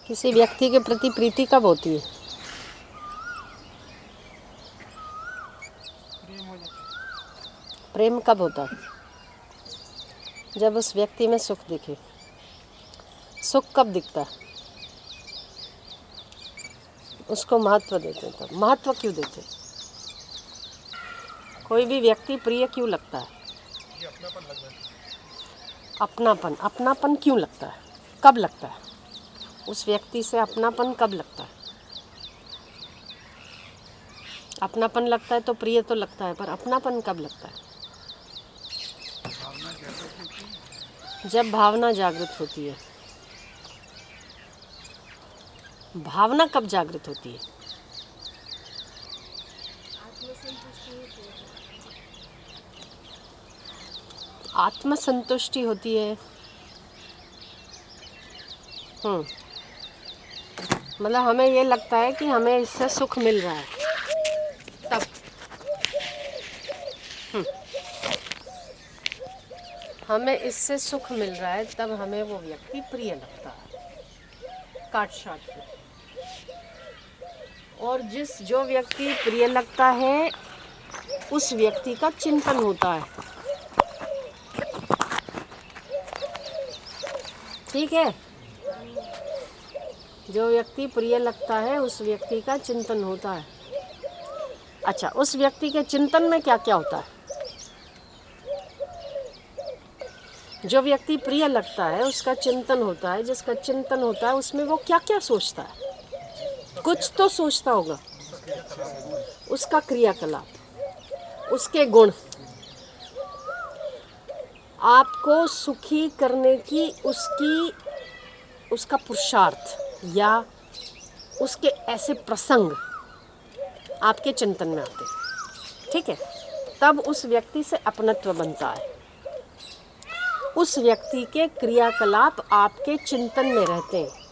किसी व्यक्ति के प्रति प्रीति कब होती है? प्रेम कब होता है? जब उस व्यक्ति में सुख दिखे। सुख कब दिखता है? उसको महत्व देते हैं। तब महत्व क्यों देते हैं? कोई भी व्यक्ति प्रिय क्यों लगता है? अपनापन। अपनापन क्यों लगता है? कब लगता है? उस व्यक्ति से अपनापन कब लगता है? अपनापन लगता है तो प्रिय तो लगता है, पर अपनापन कब लगता है? जब भावना जागृत होती है। भावना कब जागृत होती है? आत्मसंतुष्टि होती है। मतलब हमें ये लगता है कि हमें इससे सुख मिल रहा है, तब हमें इससे सुख मिल रहा है, तब हमें वो व्यक्ति प्रिय लगता है काट छाट के। और जो व्यक्ति प्रिय लगता है उस व्यक्ति का चिंतन होता है। ठीक है? जो व्यक्ति प्रिय लगता है उस व्यक्ति का चिंतन होता है। अच्छा, उस व्यक्ति के चिंतन में क्या क्या होता है? जो व्यक्ति प्रिय लगता है उसका चिंतन होता है। जिसका चिंतन होता है उसमें वो क्या क्या सोचता है? कुछ तो सोचता होगा। उसका क्रियाकलाप, उसके गुण, आपको सुखी करने की उसका पुरुषार्थ या उसके ऐसे प्रसंग आपके चिंतन में आते हैं। ठीक है? तब उस व्यक्ति से अपनत्व बनता है। उस व्यक्ति के क्रियाकलाप आपके चिंतन में रहते हैं।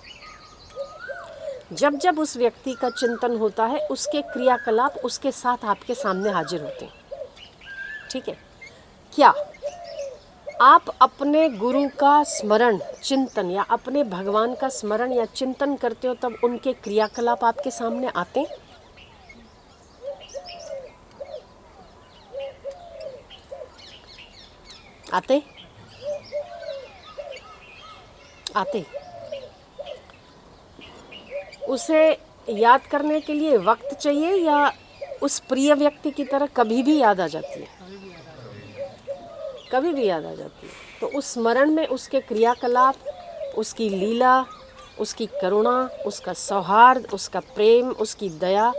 जब जब उस व्यक्ति का चिंतन होता है उसके क्रियाकलाप उसके साथ आपके सामने हाजिर होते हैं। ठीक है? क्या आप अपने गुरु का स्मरण चिंतन या अपने भगवान का स्मरण या चिंतन करते हो तब उनके क्रियाकलाप आपके सामने आते हैं? आते आते उसे याद करने के लिए वक्त चाहिए या उस प्रिय व्यक्ति की तरह कभी भी याद आ जाती है? कभी भी याद आ जाती है। तो उस स्मरण में उसके क्रियाकलाप, उसकी लीला, उसकी करुणा, उसका सौहार्द, उसका प्रेम, उसकी दया,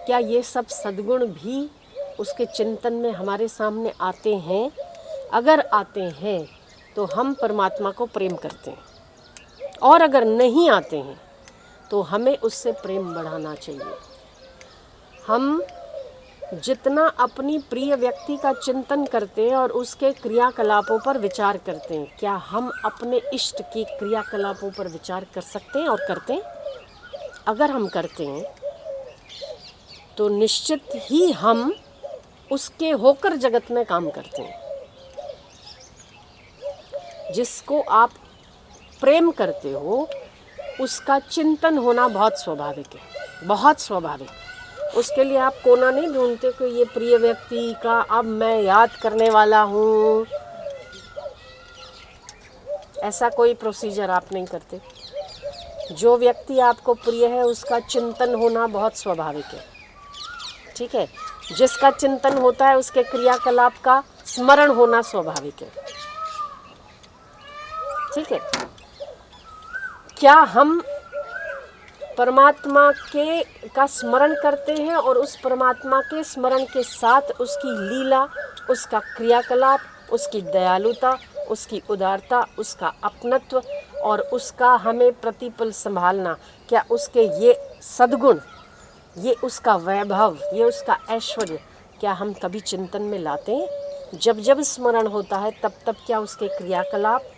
क्या ये सब सद्गुण भी उसके चिंतन में हमारे सामने आते हैं? अगर आते हैं तो हम परमात्मा को प्रेम करते हैं, और अगर नहीं आते हैं तो हमें उससे प्रेम बढ़ाना चाहिए। हम जितना अपनी प्रिय व्यक्ति का चिंतन करते हैं और उसके क्रियाकलापों पर विचार करते हैं, क्या हम अपने इष्ट के क्रियाकलापों पर विचार कर सकते हैं और करते हैं? अगर हम करते हैं तो निश्चित ही हम उसके होकर जगत में काम करते हैं। जिसको आप प्रेम करते हो उसका चिंतन होना बहुत स्वाभाविक है, बहुत स्वाभाविक। उसके लिए आप कोना नहीं ढूंढते कि ये प्रिय व्यक्ति का अब मैं याद करने वाला हूँ। ऐसा कोई प्रोसीजर आप नहीं करते। जो व्यक्ति आपको प्रिय है उसका चिंतन होना बहुत स्वाभाविक है। ठीक है? जिसका चिंतन होता है उसके क्रियाकलाप का स्मरण होना स्वाभाविक है। ठीक है? क्या हम परमात्मा का स्मरण करते हैं और उस परमात्मा के स्मरण के साथ उसकी लीला, उसका क्रियाकलाप, उसकी दयालुता, उसकी उदारता, उसका अपनत्व और उसका हमें प्रतिपल संभालना, क्या उसके ये सद्गुण, ये उसका वैभव, ये उसका ऐश्वर्य, क्या हम कभी चिंतन में लाते हैं? जब जब स्मरण होता है तब तब क्या उसके क्रियाकलाप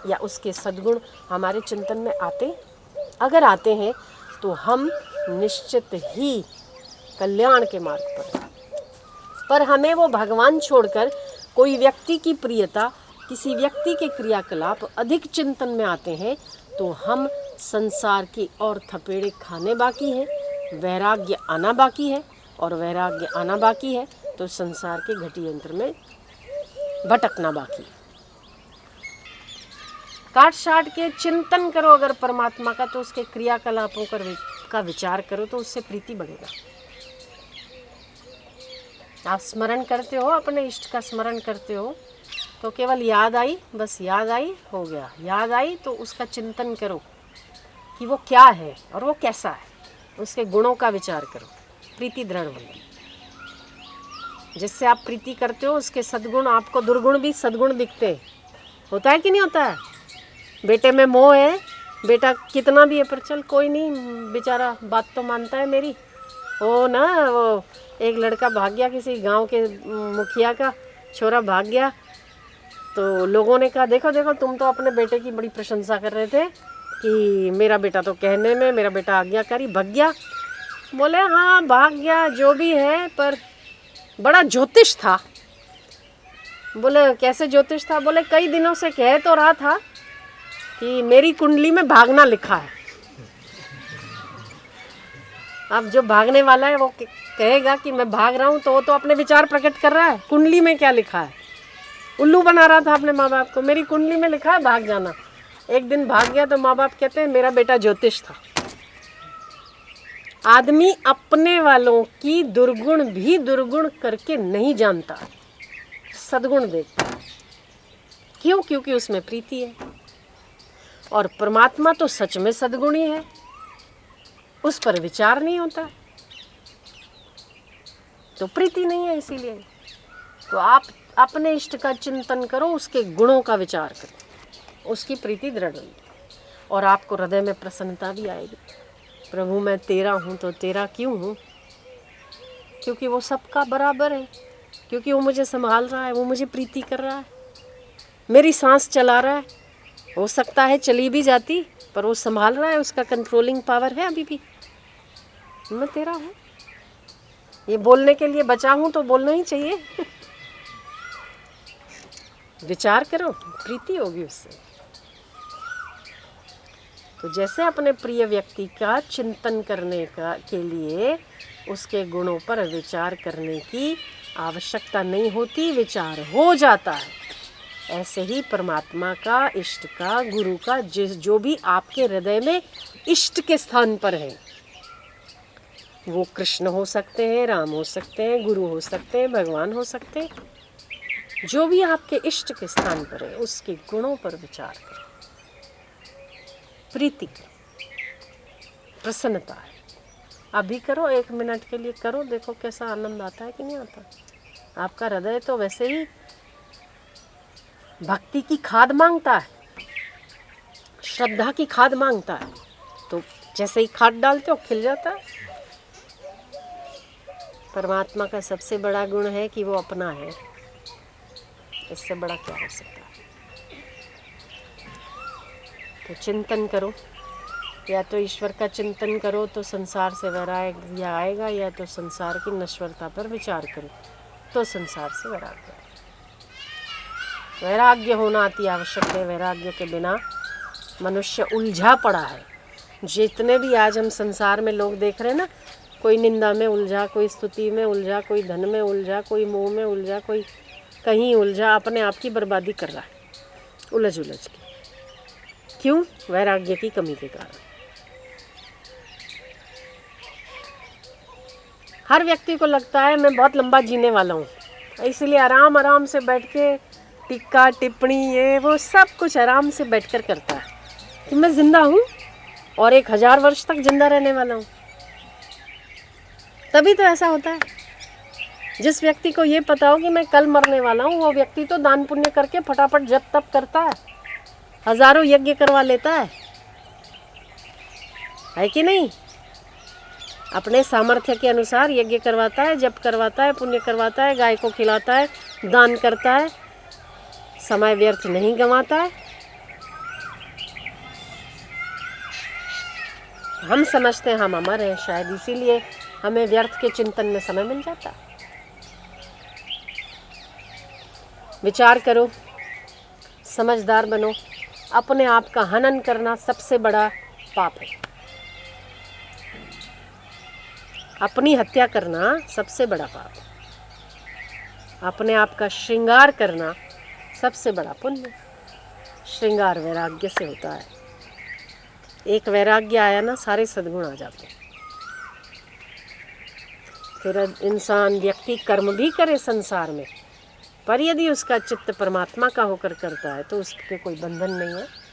या उसके सद्गुण हमारे चिंतन में आते? अगर आते हैं तो हम निश्चित ही कल्याण के मार्ग पर हमें वो भगवान छोड़कर कोई व्यक्ति की प्रियता, किसी व्यक्ति के क्रियाकलाप अधिक चिंतन में आते हैं तो हम संसार की और थपेड़े खाने बाकी हैं, वैराग्य आना बाकी है, और वैराग्य आना बाकी है तो संसार के घटी यंत्र में भटकना बाकी है। काट छाट के चिंतन करो अगर परमात्मा का, तो उसके क्रियाकलापों का विचार करो तो उससे प्रीति बढ़ेगा। आप स्मरण करते हो, अपने इष्ट का स्मरण करते हो, तो केवल याद आई, बस याद आई हो गया। याद आई तो उसका चिंतन करो कि वो क्या है और वो कैसा है, उसके गुणों का विचार करो, प्रीति दृढ़ होगी। जिससे आप प्रीति करते हो उसके सद्गुण आपको दुर्गुण भी सद्गुण दिखते हैं। होता है कि नहीं होता है? बेटे में मोह है, बेटा कितना भी है पर चल कोई नहीं, बेचारा बात तो मानता है मेरी। वो ना, वो एक लड़का भाग गया, किसी गांव के मुखिया का छोरा भाग गया, तो लोगों ने कहा देखो देखो तुम तो अपने बेटे की बड़ी प्रशंसा कर रहे थे कि मेरा बेटा तो कहने में, मेरा बेटा आज्ञाकारी, भाग गया। बोले हाँ भाग गया जो भी है, पर बड़ा ज्योतिष था। बोले कैसे ज्योतिष था? बोले कई दिनों से कह तो रहा था कि मेरी कुंडली में भागना लिखा है। अब जो भागने वाला है वो कहेगा कि मैं भाग रहा हूँ, तो वो तो अपने विचार प्रकट कर रहा है। कुंडली में क्या लिखा है? उल्लू बना रहा था अपने माँ बाप को, मेरी कुंडली में लिखा है भाग जाना। एक दिन भाग गया तो माँ बाप कहते हैं मेरा बेटा ज्योतिष था। आदमी अपने वालों की दुर्गुण भी दुर्गुण करके नहीं जानता, सद्गुण देखता। क्यों? क्योंकि उसमें प्रीति है। और परमात्मा तो सच में सद्गुणी है, उस पर विचार नहीं होता, तो प्रीति नहीं है। इसीलिए तो आप अपने इष्ट का चिंतन करो, उसके गुणों का विचार करो, उसकी प्रीति दृढ़ होगी और आपको हृदय में प्रसन्नता भी आएगी। प्रभु मैं तेरा हूँ तो तेरा क्यों हूँ? क्योंकि वो सबका बराबर है, क्योंकि वो मुझे संभाल रहा है, वो मुझे प्रीति कर रहा है, मेरी सांस चला रहा है। हो सकता है चली भी जाती, पर वो संभाल रहा है, उसका कंट्रोलिंग पावर है अभी भी। मैं तेरा हूँ, ये बोलने के लिए बचा हूँ तो बोलना ही चाहिए। विचार करो, प्रीति होगी उससे। तो जैसे अपने प्रिय व्यक्ति का चिंतन करने के लिए उसके गुणों पर विचार करने की आवश्यकता नहीं होती, विचार हो जाता है, ऐसे ही परमात्मा का, इष्ट का, गुरु का, जो भी आपके हृदय में इष्ट के स्थान पर है, वो कृष्ण हो सकते हैं, राम हो सकते हैं, गुरु हो सकते हैं, भगवान हो सकते हैं, जो भी आपके इष्ट के स्थान पर है उसके गुणों पर विचार करो, प्रीति करो, प्रसन्नता है। अभी करो, 1 मिनट के लिए करो, देखो कैसा आनंद आता है कि नहीं आता। आपका हृदय तो वैसे ही भक्ति की खाद मांगता है, श्रद्धा की खाद मांगता है, तो जैसे ही खाद डालते हो खिल जाता है। परमात्मा का सबसे बड़ा गुण है कि वो अपना है, इससे बड़ा क्या हो सकता है। तो चिंतन करो, या तो ईश्वर का चिंतन करो तो संसार से वैराग्य आएगा, या तो संसार की नश्वरता पर विचार करो तो संसार से वैराग्य। वैराग्य होना अति आवश्यक है। वैराग्य के बिना मनुष्य उलझा पड़ा है। जितने भी आज हम संसार में लोग देख रहे हैं ना, कोई निंदा में उलझा, कोई स्तुति में उलझा, कोई धन में उलझा, कोई मोह में उलझा, कोई कहीं उलझा, अपने आप की बर्बादी कर रहा है उलझ उलझ के। क्यों? वैराग्य की कमी के कारण। हर व्यक्ति को लगता है मैं बहुत लंबा जीने वाला हूँ, इसलिए आराम आराम से बैठ के टिक्का टिप्पणी ये वो सब कुछ आराम से बैठकर करता है कि मैं जिंदा हूँ और 1000 वर्ष तक जिंदा रहने वाला हूँ। तभी तो ऐसा होता है। जिस व्यक्ति को ये पता हो कि मैं कल मरने वाला हूँ, वो व्यक्ति तो दान पुण्य करके फटाफट जप तप करता है, हजारों यज्ञ करवा लेता है कि नहीं? अपने सामर्थ्य के अनुसार यज्ञ करवाता है, जप करवाता है, पुण्य करवाता है, गाय को खिलाता है, दान करता है, समय व्यर्थ नहीं गंवाता है। हम समझते हैं हम अमर हैं, शायद इसीलिए हमें व्यर्थ के चिंतन में समय मिल जाता है। विचार करो, समझदार बनो। अपने आप का हनन करना सबसे बड़ा पाप है। अपनी हत्या करना सबसे बड़ा पाप है। अपने आप का श्रृंगार करना सबसे बड़ा पुण्य। श्रृंगार वैराग्य से होता है। एक वैराग्य आया ना, सारे सद्गुण आ जाते हैं। फिर इंसान व्यक्ति कर्म भी करे संसार में, पर यदि उसका चित्त परमात्मा का होकर करता है तो उसके कोई बंधन नहीं है।